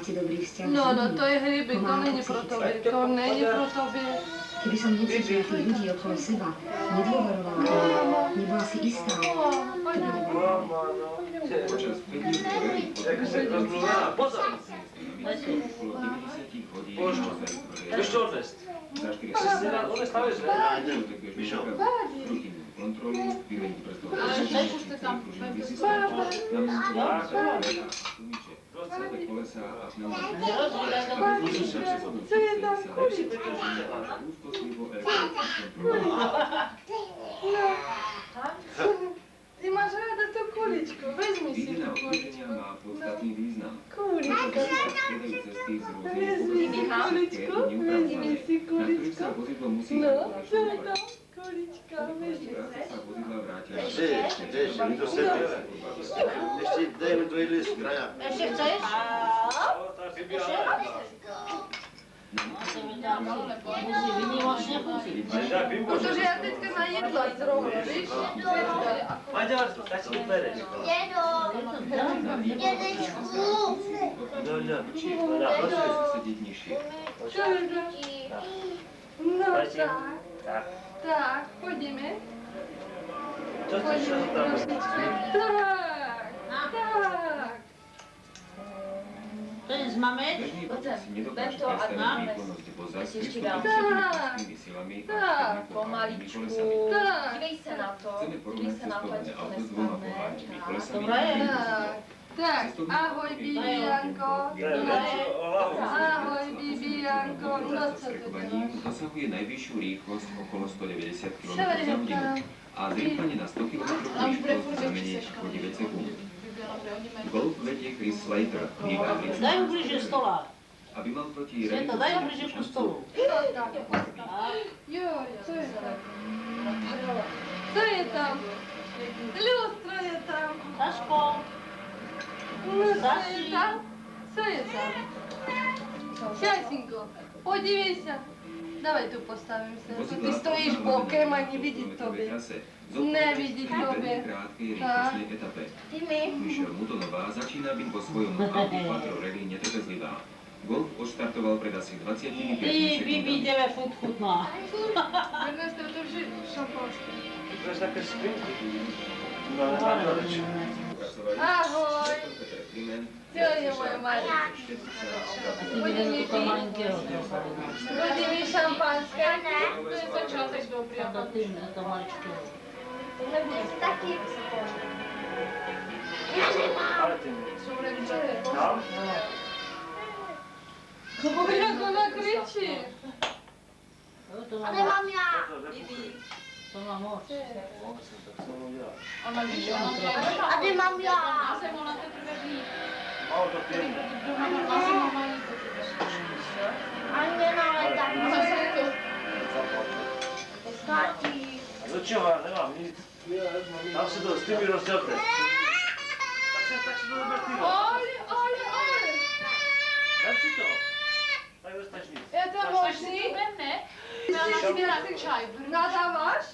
máte dobrý vzťah No, s no, ľuďmi. to je hriebik, to Pomáha není pro psychicky. tobě, to není pro tobě. Keby som necítila tých ľudí okolo seba, nedôverovala im, nebola si istá, to by nebolo. Počas 5 dní Pozor! Pošto, vieš čo odvesť? Si rád odvestávaš, že? Mišo. kontrolu, vymeniť prstov. kolesa a pneumatiky. Co je tam kuličko? Ty máš ráda to kuličko, vezmi si to kuličko. má podstatný význam. Kuličko. Vezmi si kuličko, vezmi si kuličko. No, čo je tam? Kulička, vezmi si. Ešte, my to sebe. Ešte, dajme to jedli z kraja. Ešte chceš? Musí vynimočne chutiť. Protože já teďka najedla zrovna, víš? Maďar, tak si vybereš. Dedečku. Čo je to? No tak. Tak, pôjdeme. Čo chceš sa tam? Tak. To je z mameť? Tento a máme. Ešte ďalej. Tak. Pomaličku. Tak. Dívej sa na to. Dívej sa na to, ať to nespadne. Dobre. Tak, ahoj Bibianko. Ahoj Bibianko. No co to děláš? Dosahuje najvyššiu rýchlosť okolo 190 km za hodinu a zrýchlenie na 100 km rýchlosť za menej ako 9 sekúnd. Golf vedie Chris Slater, bývalý Daj mu bližšie stola. aby mal proti Sveta, daj mu bližšie ku stolu. Joj, co je tam? Co je tam? Lustro je tam. Saško. Lustro je tam. Co je tam? Šajsinko, podívej sa. Dávaj tu postavím sa. Ty stojíš bokem a nevidí tobě. Nevidí tobě. Tak. Michelle Mutonová začína byť vo svojom Audi Quattro Rally netrpezlivá. Golf odštartoval pred asi 25 Ty, Bibi, tebe furt chutná. Ernesto, drži šampanské. To je také skrinky. No, nemám reč. Ahoj. To je moje malé. Ty mi to malinkého. Hodí mi šampanské. To je začátek dobrý. A do tým, do toho maličkého. Ale ty mi. Tam? Jak ona kričí. Ale mám ja. To má moc. Ona víš, A kde mám ja? Malo to pěkně. Ani nenáledám. A do čeho? Já nemám nic. Tam si to s tými rozdělte. Tak si to vyber ty. Ale. Dám si to. Tak dostaneš nic. Je to možný? Nadáváš?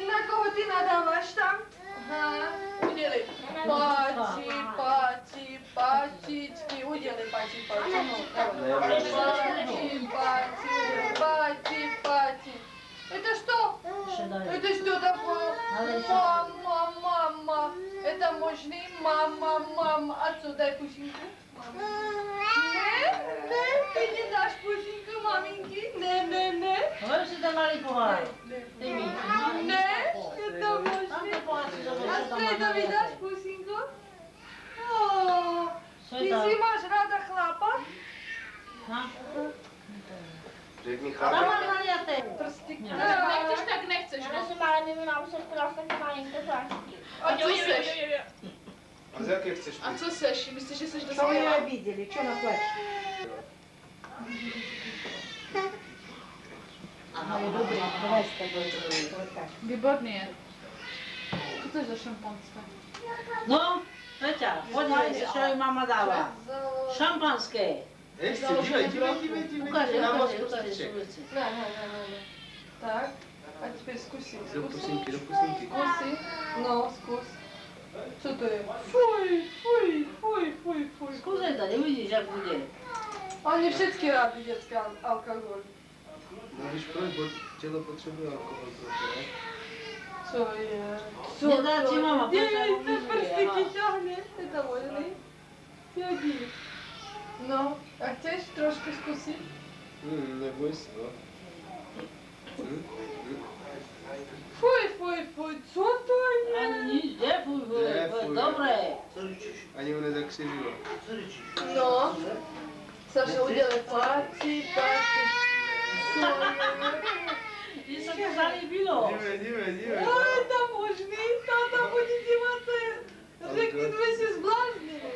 Na koho ty nadáváš tam? Aha, udělej. Pačičky, udělej pači. Пати. Это что? Это что такое? Мама. Это можный? Мама. Отсюда дай пусинку. Не, ты не дашь пусинку маменьки? Не. Hovorím si to malý pohár. Ty mi. Не, это можный. А Света, видишь пусинку? Ty si máš ráda chlapa? Řekni Tam chápe. mám naliaté. Prsty. Nechceš, tak nechceš. Prosím, ale my nám se krásně malinké plášky. A co seš? A z jaké chceš A pít? co seš? Myslíš, že seš To dospělá? nevideli, čo na plač? Aha, je dobrý. Výborně. Co to je za šampanské? No, Peťa, podívej se, čo jej mama dáva. Šampanské. Nechci, dívej. Ukáže, Já mám ukáže, spustíček. sú veci. Ne. Tak, a теперь скуси. Do pusinky. Zkusy. No, zkus. Co to jest? Fuj, fuj, fuj, fuj, fuj. Skúsaj to, nevidíš, jak bude. Oni wszystkie rady dziecka alkohol. No wiesz, proś, bo cielo potrzebuje alkohol trochę, nie? Co jest? Nie da ci mama, Nie, proszę, te mówię, perstyki aha. ciągnie. Ty to wolny? Jaki? No, a chcesz troszkę skusić? Nie błysko. Fuj, fuj, fuj, co to Ani jest? nic, gdzie fuj, fuj, Nie, fuj, fuj. dobre. Ani one zakrzywiło. No. Sasza udzielę paci, paci. Co jest? I sa to zalíbilo. Nie. Oj, tam możný, tata bude dívať sa. Řekni, sme si zbláznili.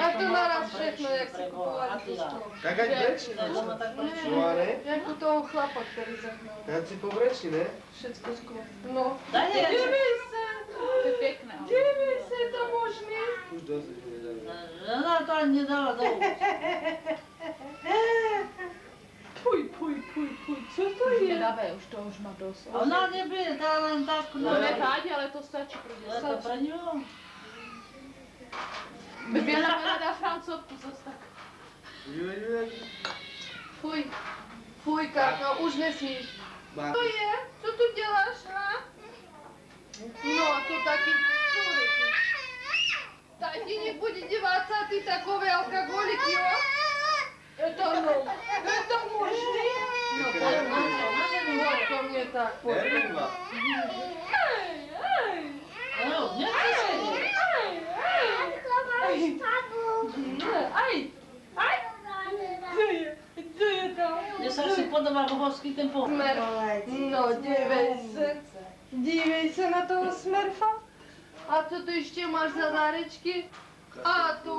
A to naraz všechno, jak si kupovali to strom. Tak ať breči, Doma tak prečo? no a ne? Jak u toho chlapa, ktorý zahnal. Ať si pobreči, ne? Všetko sklo. No. Daj, daj, Dívej sa. To je pekné. Dívej sa, je to možný. Už dosť, že nedali. Žena to ani nedala do úst. Fuj, fuj, fuj, fuj, čo to je? Nedávaj, už to už má dosť. Ona nebude, tá len tak, No nevadí, ale to stačí pro Ale dieťa. to pre ňu? Bibiana mi nedá francovku zase tak. Fuj. Fuj, Karno, už nesmíš. Má. Co je? Co tu děláš, ha? No, to taky čurek. Татиник будет деваться, а ты такой алкоголик, jo? Это možný? No, pojď na zemi, pojď po mně tak, pojď. Nervová. No, nechce sedieť. Co je tam? Mne sa si podobá bohovský ten pohľad. Smurf. No, dívej se na toho smurfa. A co tu ještě máš za dárečky? A to